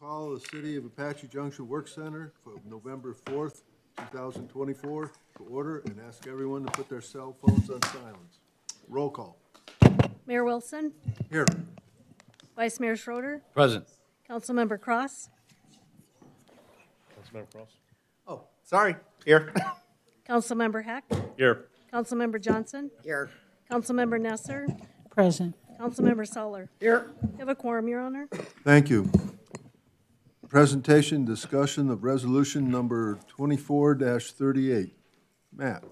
call the City of Apache Junction Work Center for November 4th, 2024 to order and ask everyone to put their cell phones on silence. Roll call. Mayor Wilson, Here. Vice Mayor Schroeder, Present. Councilmember Cross, Councilmember Cross. Oh, sorry. Here. Councilmember Heck, Here. Councilmember Johnson, Here. Councilmember Nesser, Present. Councilmember Suller. Here. You have a quorum, Your Honor. Thank you. Presentation, discussion of resolution number 24-38. Matt.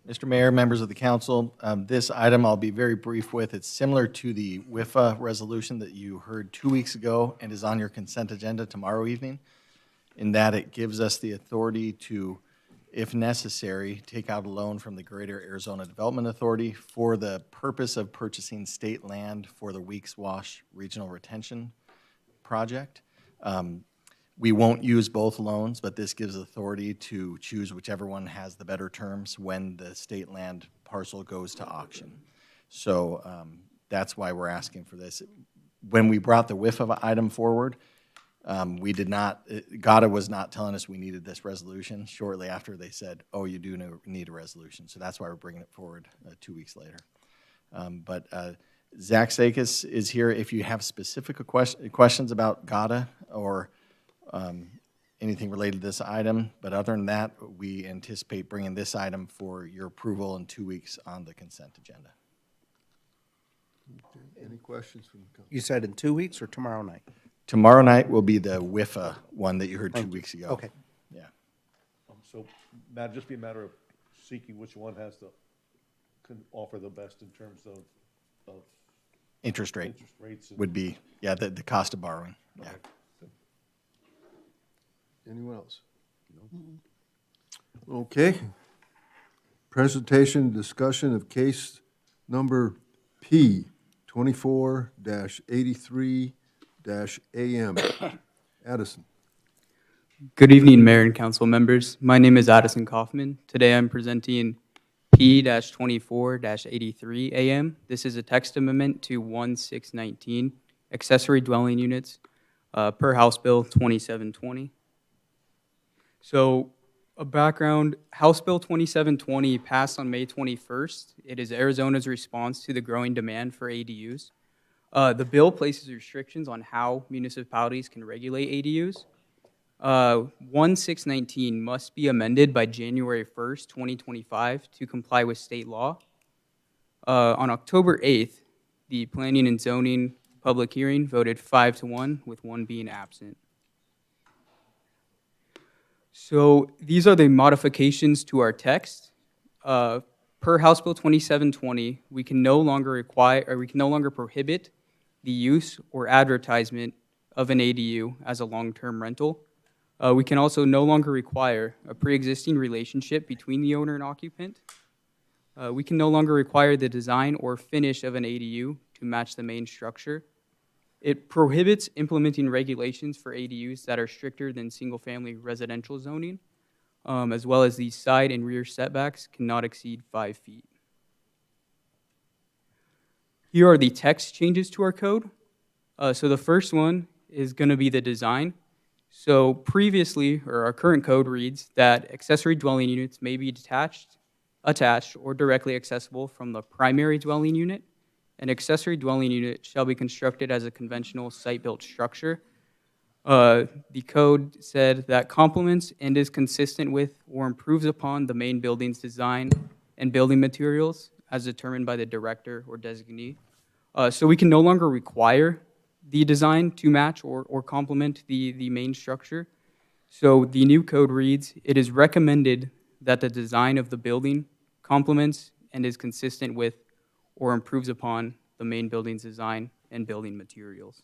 Mr. Mayor, members of the council, this item I'll be very brief with. It's similar to the WIFA resolution that you heard 2 weeks ago and is on your consent agenda tomorrow evening, in that it gives us the authority to, if necessary, take out a loan from the Greater Arizona Development Authority for the purpose of purchasing state land for the Weeks Wash Regional Retention Project. We won't use both loans, but this gives authority to choose whichever one has the better terms when the state land parcel goes to auction. So that's why we're asking for this. When we brought the WIFA item forward, we did not, GATA was not telling us we needed this resolution. Shortly after, they said, oh, you do need a resolution. So that's why we're bringing it forward 2 weeks later. But Zach Sakis is here. If you have specific questions about GATA or anything related to this item, but other than that, we anticipate bringing this item for your approval in 2 weeks on the consent agenda. Okay. Any questions from the council? You said in 2 weeks or tomorrow night? Tomorrow night will be the WIFA one that you heard 2 weeks ago. Okay. Yeah. So, Matt, just be a matter of seeking which one has the, can offer the best in terms of Interest rate interest rates. And would be, yeah, the cost of borrowing. Yeah. Anyone else? Okay. Presentation, discussion of case number P 24-83-AM. Addison. Good evening, Mayor and Council members. My name is Addison Kaufman. Today I'm presenting P-24-83-AM. This is a text amendment to 1619 Accessory Dwelling Units per House Bill 2720. So a background, House Bill 2720 passed on May 21st. It is Arizona's response to the growing demand for ADUs. The bill places restrictions on how municipalities can regulate ADUs. 1619 must be amended by January 1st, 2025 to comply with state law. On October 8th, the Planning and Zoning public hearing voted 5-1, with one being absent. So these are the modifications to our text. Per House Bill 2720, we can no longer prohibit the use or advertisement of an ADU as a long-term rental. We can also no longer require a pre-existing relationship between the owner and occupant. We can no longer require the design or finish of an ADU to match the main structure. It prohibits implementing regulations for ADUs that are stricter than single-family residential zoning, as well as the side and rear setbacks cannot exceed 5 feet. Here are the text changes to our code. So the first one is going to be the design. So previously, or our current code reads that accessory dwelling units may be attached, or directly accessible from the primary dwelling unit. An accessory dwelling unit shall be constructed as a conventional site-built structure. The code said that complements and is consistent with or improves upon the main building's design and building materials as determined by the director or designee. So we can no longer require the design to match or complement the main structure. So the new code reads, it is recommended that the design of the building complements and is consistent with or improves upon the main building's design and building materials.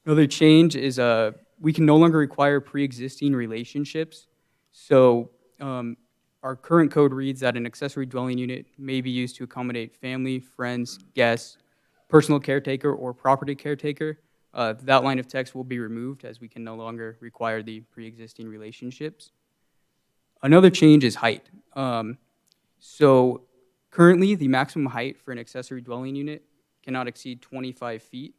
Another change is we can no longer require pre-existing relationships. So our current code reads that an accessory dwelling unit may be used to accommodate family, friends, guests, personal caretaker, or property caretaker. That line of text will be removed as we can no longer require the pre-existing relationships. Another change is height. So currently, the maximum height for an accessory dwelling unit cannot exceed 25 feet.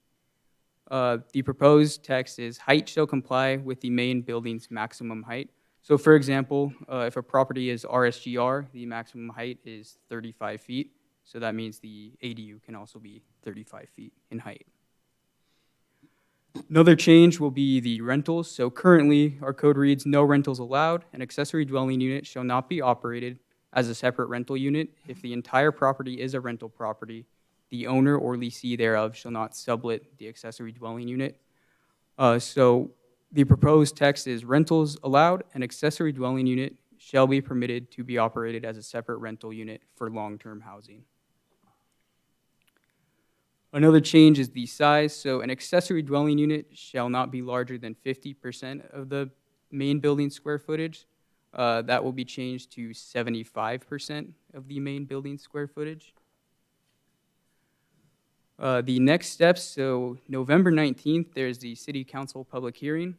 The proposed text is height shall comply with the main building's maximum height. So for example, if a property is RSGR, the maximum height is 35 feet. So that means the ADU can also be 35 feet in height. Another change will be the rentals. So currently, our code reads, no rentals allowed. An accessory dwelling unit shall not be operated as a separate rental unit. If the entire property is a rental property, the owner or leasee thereof shall not sublet the accessory dwelling unit. So the proposed text is rentals allowed. An accessory dwelling unit shall be permitted to be operated as a separate rental unit for long-term housing. Another change is the size. So an accessory dwelling unit shall not be larger than 50% of the main building square footage. That will be changed to 75% of the main building square footage. The next steps, so November 19th, there's the City Council public hearing.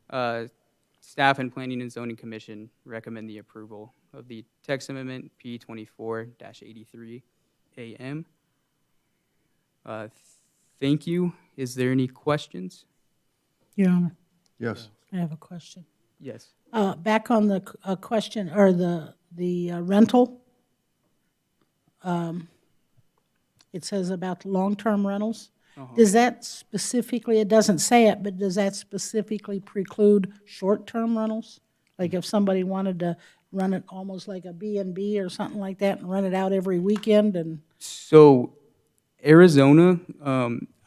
Staff and Planning and Zoning Commission recommend the approval of the text amendment P24-83 AM. Thank you. Is there any questions? Your Honor, Yes. I have a question. Yes. Back on the question, or the rental, it says about long-term rentals. Does that specifically, it doesn't say it, but does that specifically preclude short-term rentals? Like if somebody wanted to run it almost like a B&B or something like that and rent it out every weekend and, So Arizona,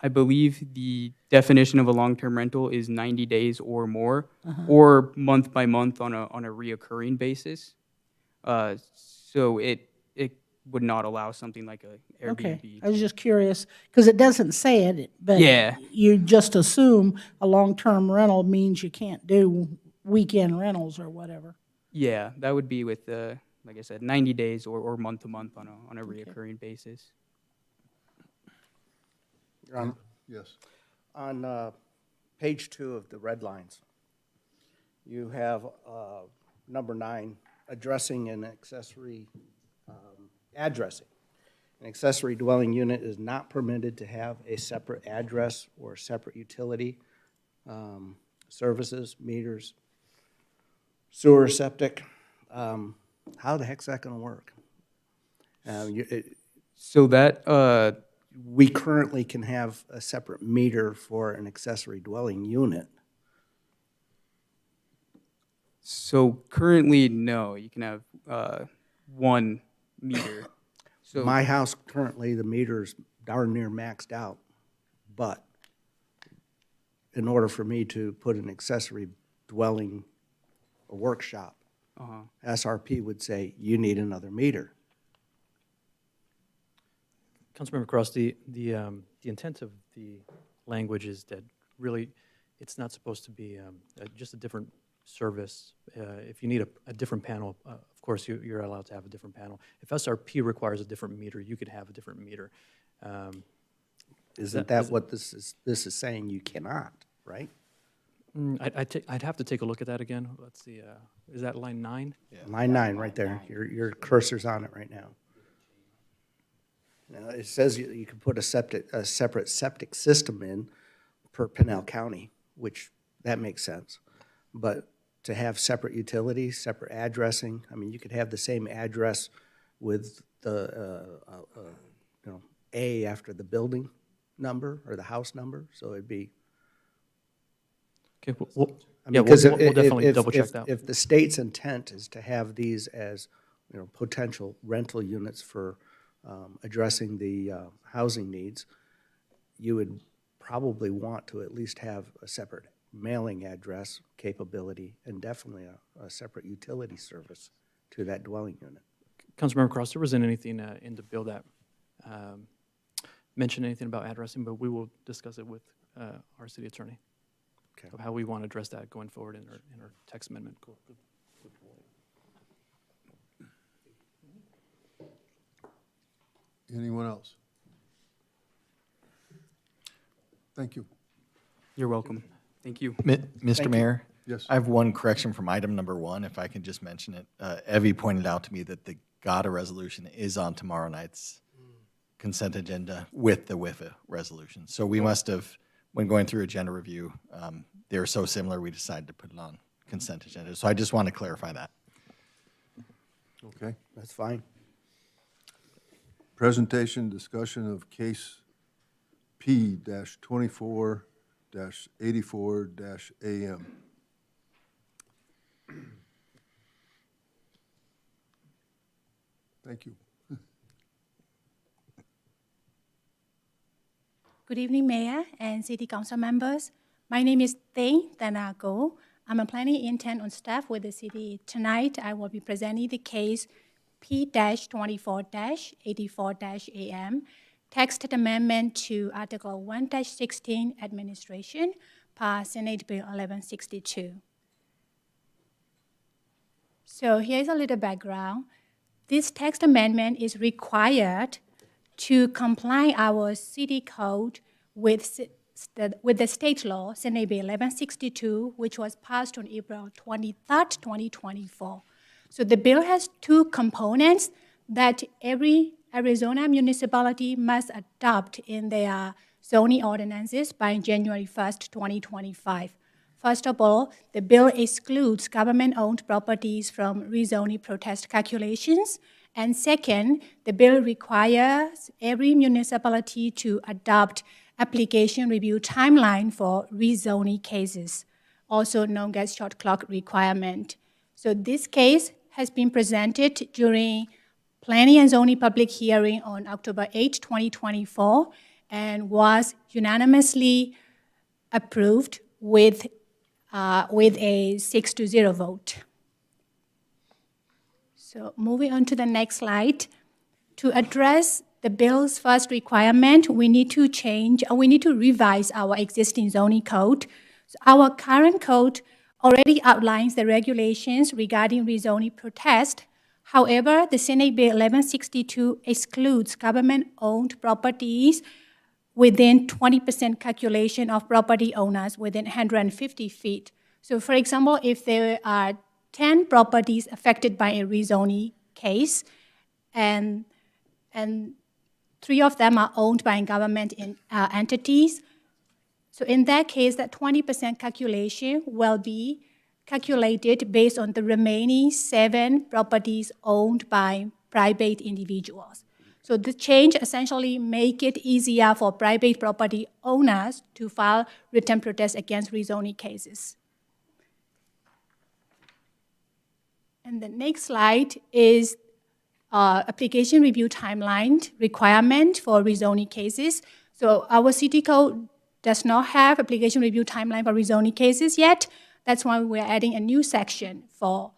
I believe the definition of a long-term rental is 90 days or more, or month by month on a reoccurring basis. So it would not allow something like a okay. Airbnb. I was just curious, because it doesn't say it, but Yeah. you just assume a long-term rental means you can't do weekend rentals or whatever. Yeah, that would be with, like I said, 90 days or month to month on a reoccurring basis. Your Honor, Yes. on page 2 of the red lines, you have number 9, addressing an accessory, addressing. An accessory dwelling unit is not permitted to have a separate address or separate utility, services, meters, sewer, septic. How the heck's that going to work? So that, We currently can have a separate meter for an accessory dwelling unit. so currently, no, you can have one meter. So My house currently, the meter's darn near maxed out, but in order for me to put an accessory dwelling, a workshop, SRP would say, you need another meter. Councilmember Cross, the intent of the language is that really, it's not supposed to be just a different service. If you need a different panel, of course, you're allowed to have a different panel. If SRP requires a different meter, you could have a different meter. Isn't that what this is saying? You cannot, right? I'd have to take a look at that again. Let's see, is that line 9? Line 9, right there. Your cursor's on it right now. Now, it says you can put a separate septic system in per Pinell County, which that makes sense. But to have separate utilities, separate addressing, I mean, you could have the same address with the, A after the building number or the house number, so it'd be. Okay, I yeah, mean, we'll 'cause definitely double check that. If the state's intent is to have these as, potential rental units for addressing the housing needs, you would probably want to at least have a separate mailing address capability and definitely a separate utility service to that dwelling unit. Councilmember Cross, there wasn't anything in the bill that mentioned anything about addressing, but we will discuss it with our city attorney. Okay. Of how we want to address that going forward in our text amendment. Anyone else? Thank you. you're welcome. Thank you. Mr. Mayor? Yes. I have one correction from item number 1, if I can just mention it. Evie pointed out to me that the GATA resolution is on tomorrow night's consent agenda with the WIFA resolution. So we must have when going through agenda review, they're so similar, we decided to put it on consent agenda. So I just want to clarify that. Okay. That's fine. Presentation, discussion of case P-24-84-AM. Thank you. Good evening, Mayor and City Council members. My name is Thay Tanago. I'm a planning intern on staff with the city. Tonight, I will be presenting the case P-24-84-AM, text amendment to Article 1-16 Administration, per Senate Bill 1162. So here's a little background. This text amendment is required to comply our city code with the state law, Senate Bill 1162, which was passed on April 23rd, 2024. So the bill has two components that every Arizona municipality must adopt in their zoning ordinances by January 1st, 2025. First of all, the bill excludes government-owned properties from rezoning protest calculations. And second, the bill requires every municipality to adopt application review timeline for rezoning cases, also known as short clock requirement. So this case has been presented during Planning and Zoning public hearing on October 8, 2024, and was unanimously approved with a 6-0 vote. So moving on to the next slide. To address the bill's first requirement, we need to revise our existing zoning code. So our current code already outlines the regulations regarding rezoning protest. However, the Senate Bill 1162 excludes government-owned properties within 20% calculation of property owners within 150 feet. So for example, if there are 10 properties affected by a rezoning case, and 3 of them are owned by government entities, so in that case, that 20% calculation will be calculated based on the remaining 7 properties owned by private individuals. So the change essentially make it easier for private property owners to file written protest against rezoning cases. And the next slide is application review timeline requirement for rezoning cases. So our city code does not have application review timeline for rezoning cases yet. That's why we're adding a new section for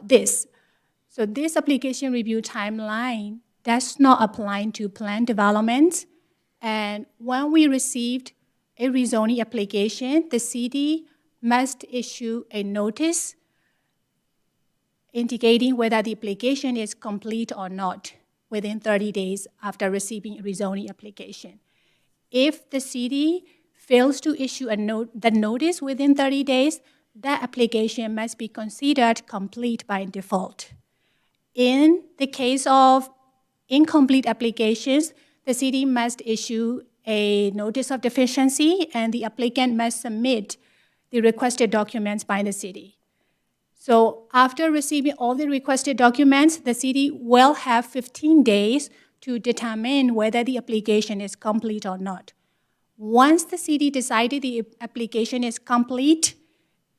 this. So this application review timeline does not apply to plan development. And when we received a rezoning application, the city must issue a notice indicating whether the application is complete or not within 30 days after receiving a rezoning application. If the city fails to issue the notice within 30 days, that application must be considered complete by default. In the case of incomplete applications, the city must issue a notice of deficiency and the applicant must submit the requested documents by the city. So after receiving all the requested documents, the city will have 15 days to determine whether the application is complete or not. Once the city decided the application is complete,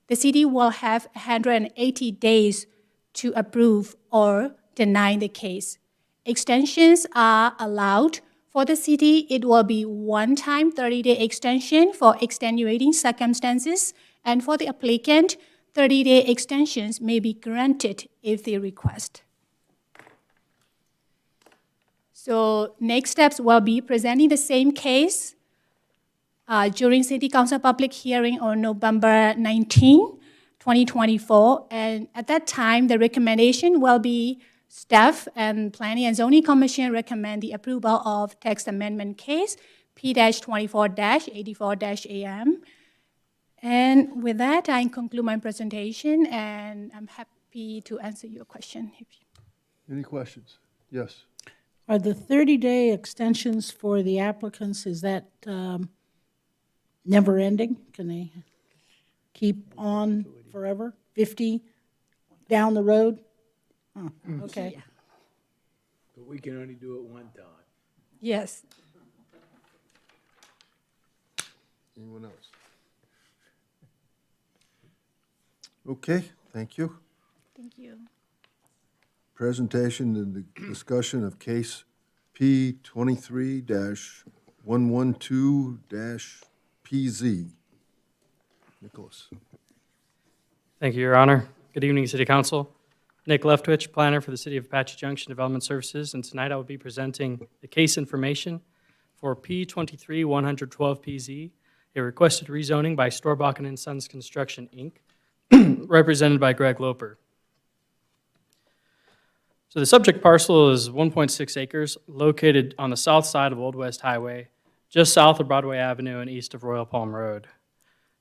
the city will have 180 days to approve or deny the case. Extensions are allowed. For the city, it will be one-time 30-day extension for extenuating circumstances, and for the applicant, 30-day extensions may be granted if they request. So next steps will be presenting the same case during City Council public hearing on November 19, 2024. And at that time, the recommendation will be staff and Planning and Zoning Commission recommend the approval of text amendment case P-24-84-AM. And with that, I conclude my presentation, and I'm happy to answer your question. Any questions? Yes. Are the 30-day extensions for the applicants, is that never ending? Can they keep on forever? 50 down the road? Huh, okay. But we can only do it one time. Yes. Anyone else? Okay, thank you. Thank you. Presentation and the discussion of case P 23-112-PZ. Nicholas. Thank you, Your Honor. Good evening, City Council. Nick Leftwich, planner for the City of Apache Junction Development Services, and tonight I will be presenting the case information for P 23-112-PZ, a requested rezoning by Storbakken Sons Construction Inc., represented by Greg Loper. So the subject parcel is 1.6 acres, located on the south side of Old West Highway, just south of Broadway Avenue and east of Royal Palm Road.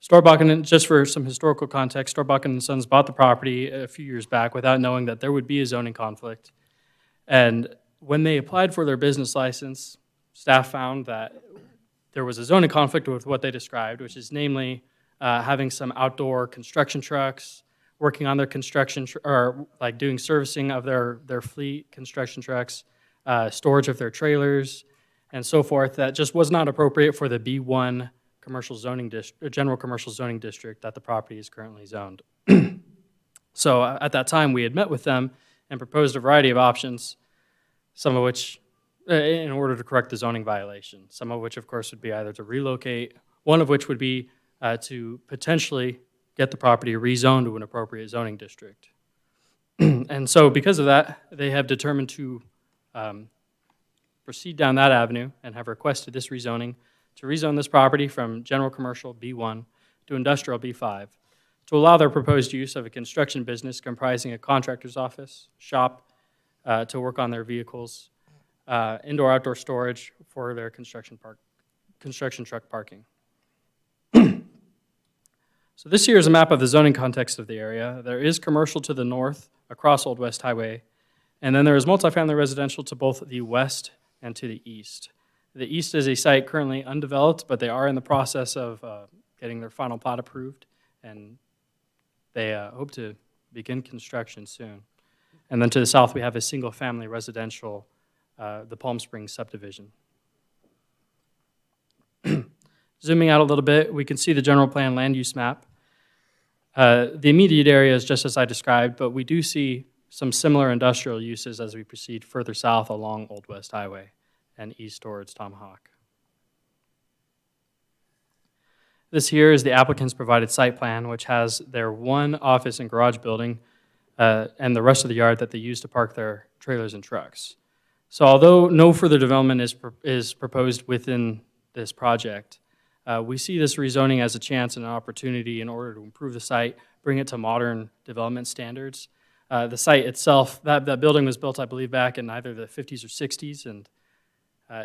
Storbakken, just for some historical context, Storbakken & Sons bought the property a few years back without knowing that there would be a zoning conflict. And when they applied for their business license, staff found that there was a zoning conflict with what they described, which is namely having some outdoor construction trucks, working on their construction, or like doing servicing of their fleet construction trucks, storage of their trailers, and so forth, that just was not appropriate for the B1 commercial zoning district, general commercial zoning district that the property is currently zoned. So at that time, we had met with them and proposed a variety of options, some of which, in order to correct the zoning violation, some of which, of course, would be either to relocate, one of which would be to potentially get the property rezoned to an appropriate zoning district. And so because of that, they have determined to proceed down that avenue and have requested this rezoning to rezone this property from general commercial B1 to industrial B5 to allow their proposed use of a construction business comprising a contractor's office, shop, to work on their vehicles, indoor-outdoor storage for their construction truck parking. So this here is a map of the zoning context of the area. There is commercial to the north across Old West Highway, and then there is multifamily residential to both the west and to the east. The east is a site currently undeveloped, but they are in the process of getting their final plot approved, and they hope to begin construction soon. And then to the south, we have a single-family residential, the Palm Springs subdivision. Zooming out a little bit, we can see the general plan land use map. The immediate area is just as I described, but we do see some similar industrial uses as we proceed further south along Old West Highway and east towards Tomahawk. This here is the applicant's provided site plan, which has their one office and garage building and the rest of the yard that they use to park their trailers and trucks. So although no further development is proposed within this project, we see this rezoning as a chance and an opportunity in order to improve the site, bring it to modern development standards. The site itself, that building was built, I believe, back in either the 50s or 60s, and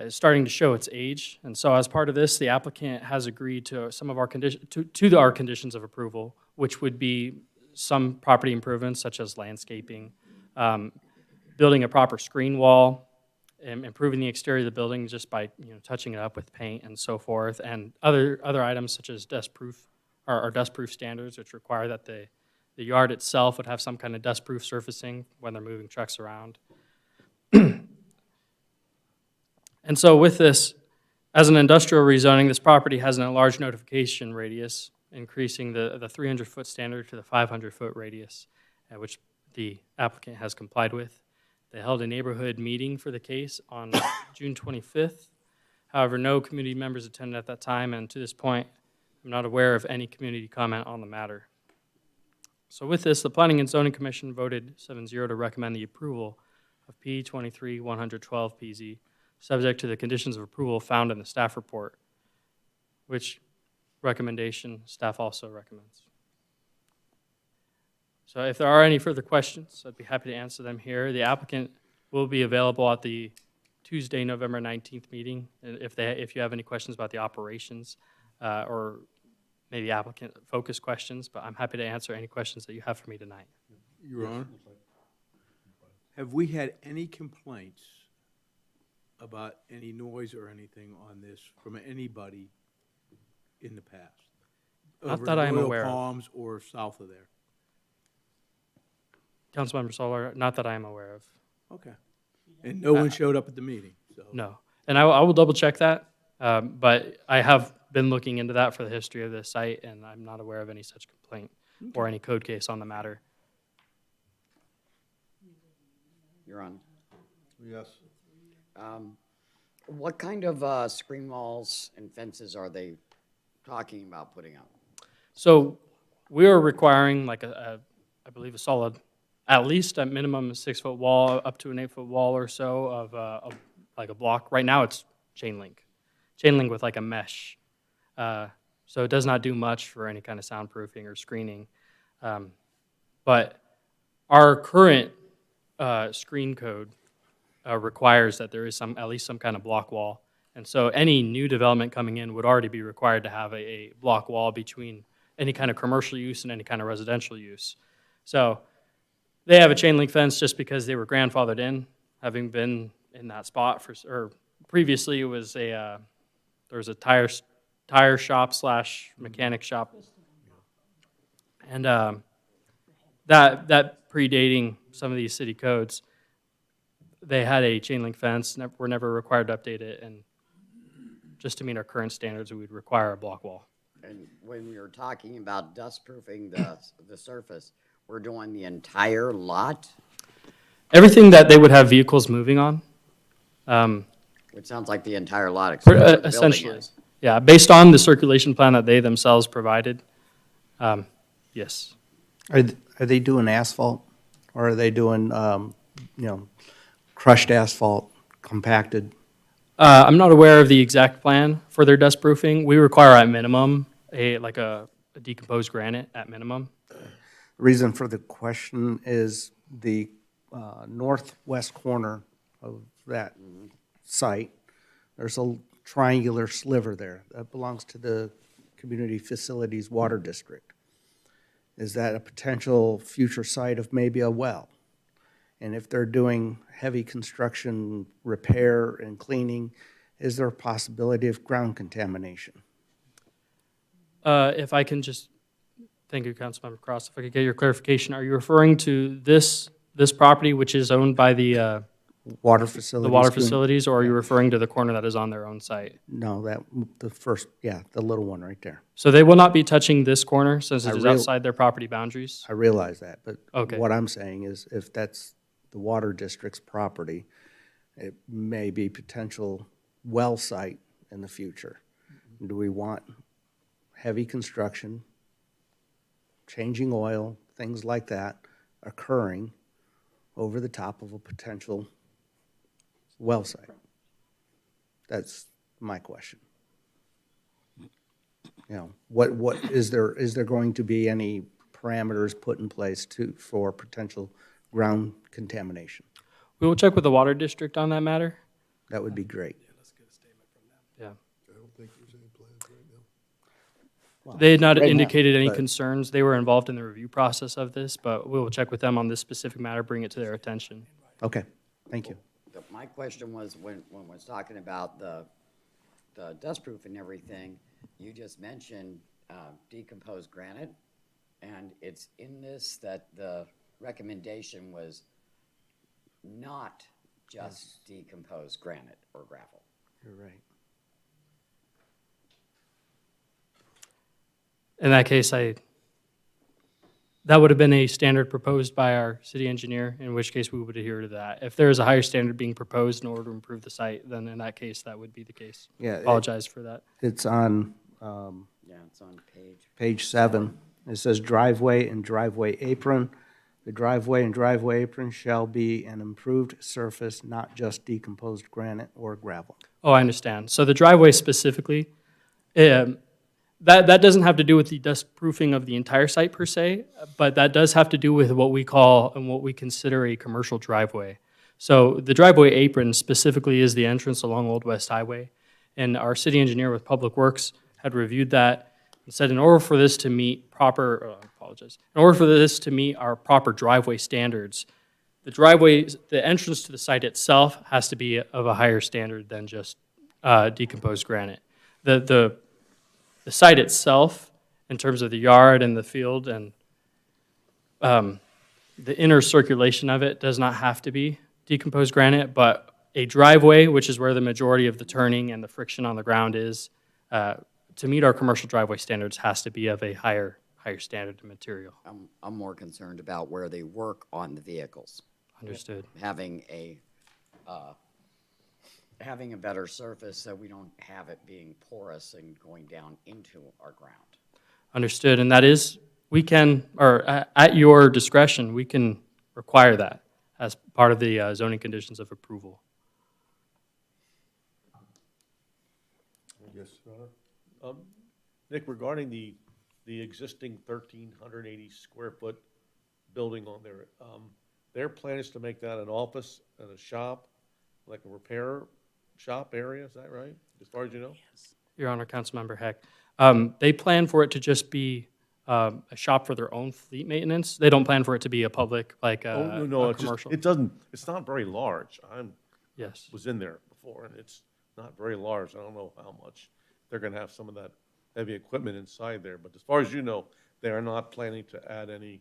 is starting to show its age. And so as part of this, the applicant has agreed to some of our our conditions of approval, which would be some property improvements such as landscaping, building a proper screen wall, improving the exterior of the building just by touching it up with paint and so forth, and other items such as dust-proof or dust-proof standards, which require that the yard itself would have some kind of dust-proof surfacing when they're moving trucks around. And so with this, as an industrial rezoning, this property has an enlarged notification radius, increasing the 300-foot standard to the 500-foot radius, which the applicant has complied with. They held a neighborhood meeting for the case on June 25th. However, no community members attended at that time, and to this point, I'm not aware of any community comment on the matter. So with this, the Planning and Zoning Commission voted 7-0 to recommend the approval of P 23-112-PZ, subject to the conditions of approval found in the staff report, which recommendation staff also recommends. So if there are any further questions, I'd be happy to answer them here. The applicant will be available at the Tuesday, November 19th meeting, if you have any questions about the operations or maybe applicant focus questions, but I'm happy to answer any questions that you have for me tonight. Your Honor, have we had any complaints about any noise or anything on this from anybody in the past? Not Over that I am Royal aware of. Palms or south of there? Councilmember Solar, not that I am aware of. Okay. And no one showed up at the meeting, so. No. And I will double check that, but I have been looking into that for the history of this site, and I'm not aware of any such complaint or any code case on the matter. You're on. Yes. What kind of screen walls and fences are they talking about putting up? So we are requiring like I believe a solid, at least a minimum 6-foot wall, up to an 8-foot wall or so of like a block. Right now it's chain link with like a mesh. So it does not do much for any kind of soundproofing or screening. But our current screen code requires that there is at least some kind of block wall. And so any new development coming in would already be required to have a block wall between any kind of commercial use and any kind of residential use. So they have a chain link fence just because they were grandfathered in, having been in that spot or previously it was there was a tire shop / mechanic shop. And that predating some of these city codes, they had a chain link fence, were never required to update it, and just to meet our current standards, we would require a block wall. And when we were talking about dust proofing the surface, we're doing the entire lot, Everything that they would have vehicles moving on, which sounds like the entire lot except where the building essentially. is. Yeah, based on the circulation plan that they themselves provided, yes. Are they doing asphalt, or are they doing, crushed asphalt, compacted? I'm not aware of the exact plan for their dust proofing. We require at minimum a decomposed granite at minimum. Reason for the question is the northwest corner of that site, there's a triangular sliver there that belongs to the Community Facilities Water District. Is that a potential future site of maybe a well? And if they're doing heavy construction, repair and cleaning, is there a possibility of ground contamination? If I can just, thank you, Councilmember Cross, if I could get your clarification, are you referring to this property which is owned by the Water facilities? water facilities, or are you referring to the corner that is on their own site? No, the first, the little one right there. So they will not be touching this corner since it I is real- outside their property boundaries? I realize that, but Okay. what I'm saying is if that's the water district's property, it may be potential well site in the future. Do we want heavy construction, changing oil, things like that occurring over the top of a potential well site? That's my question. What is there going to be any parameters put in place for potential ground contamination? We will check with the water district on that matter. That would be great. Yeah. I don't think there's any plans right now. They had not Right now, indicated any but- concerns. They were involved in the review process of this, but we will check with them on this specific matter, bring it to their attention. Okay, thank you. My question was, when I was talking about the dust proof and everything, you just mentioned decomposed granite, and it's in this that the recommendation was not just decomposed granite or gravel. You're right. In that case, that would have been a standard proposed by our city engineer, in which case we would adhere to that. If there is a higher standard being proposed in order to improve the site, then in that case, that would be the case. Yeah, Apologize for that. It's on Yeah, it's on page 7. It says driveway and driveway apron. The driveway and driveway apron shall be an improved surface, not just decomposed granite or gravel. Oh, I understand. So the driveway specifically, that doesn't have to do with the dust proofing of the entire site per se, but that does have to do with what we call and what we consider a commercial driveway. So the driveway apron specifically is the entrance along Old West Highway, and our city engineer with Public Works had reviewed that and said in order for this to meet in order for this to meet our proper driveway standards, the entrance to the site itself has to be of a higher standard than just decomposed granite. The The site itself, in terms of the yard and the field and the inner circulation of it, does not have to be decomposed granite, but a driveway, which is where the majority of the turning and the friction on the ground is, to meet our commercial driveway standards, has to be of a higher standard of material. I'm more concerned about where they work on the vehicles. Understood. Having a better surface so we don't have it being porous and going down into our ground. Understood, and that is, we can, or at your discretion, we can require that as part of the zoning conditions of approval. Yes. Nick, regarding the existing 1,380 square foot building on there, their plan is to make that an office and a shop, like a repair shop area, is that right? As far as you know? Your Honor, Councilmember Heck, they plan for it to just be a shop for their own fleet maintenance. They don't plan for it to be a public, like Oh, no, a it's just, commercial. it doesn't, it's not very large. Yes. Was in there before, and it's not very large. I don't know how much. They're gonna have some of that heavy equipment inside there, but as far as you know, they are not planning to add any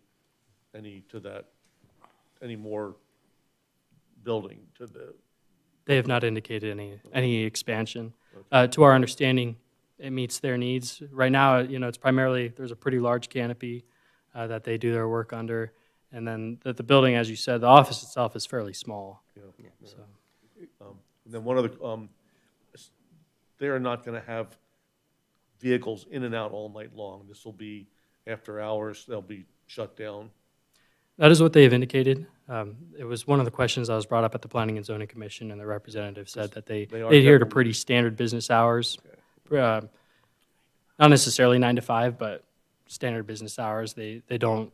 more building to the, They have not indicated any expansion. To our understanding, it meets their needs. Right now, it's primarily, there's a pretty large canopy that they do their work under. And then the building, as you said, the office itself is fairly small. So, and then one other, they're not gonna have vehicles in and out all night long. This will be after hours, they'll be shut down. that is what they have indicated. It was one of the questions that was brought up at the Planning and Zoning Commission, and the representative said that they They are adhere to definitely- pretty standard business hours. Not necessarily 9 to 5, but standard business hours. They don't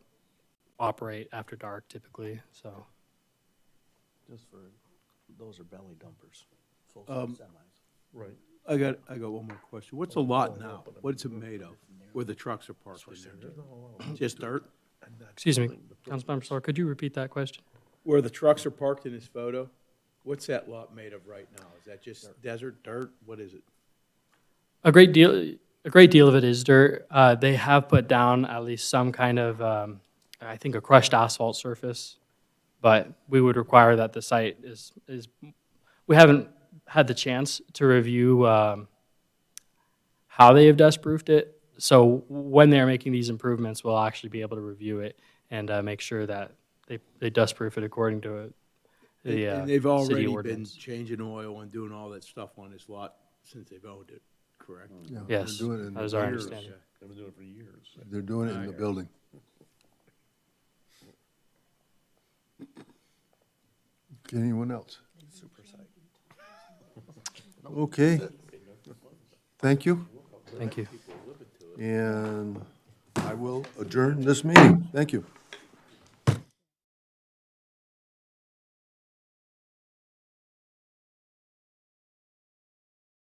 operate after dark typically, so. Just for, those are belly dumpers, full Um, semis. Right. I got one more question. What's the lot now? What's it made of, where the trucks are parked in there? Just dirt? Excuse me, Councilmember Solar, could you repeat that question? Where the trucks are parked in this photo, what's that lot made of right now? Is that just desert, dirt? What is it? A great deal of it is dirt. They have put down at least some kind of, I think, a crushed asphalt surface, but we would require that the site is. We haven't had the chance to review how they have dust-proofed it. So when they're making these improvements, we'll actually be able to review it and make sure that they dust-proof it according to the And they've city already been ordinance. changing oil and doing all that stuff on this lot since they've owned it, correct? Yeah, Yes, they're doing it in that is the our years. understanding. They've been doing it for years. They're doing it in the building. Okay, anyone else? Okay. Thank you, Thank you. and I will adjourn this meeting. Thank you.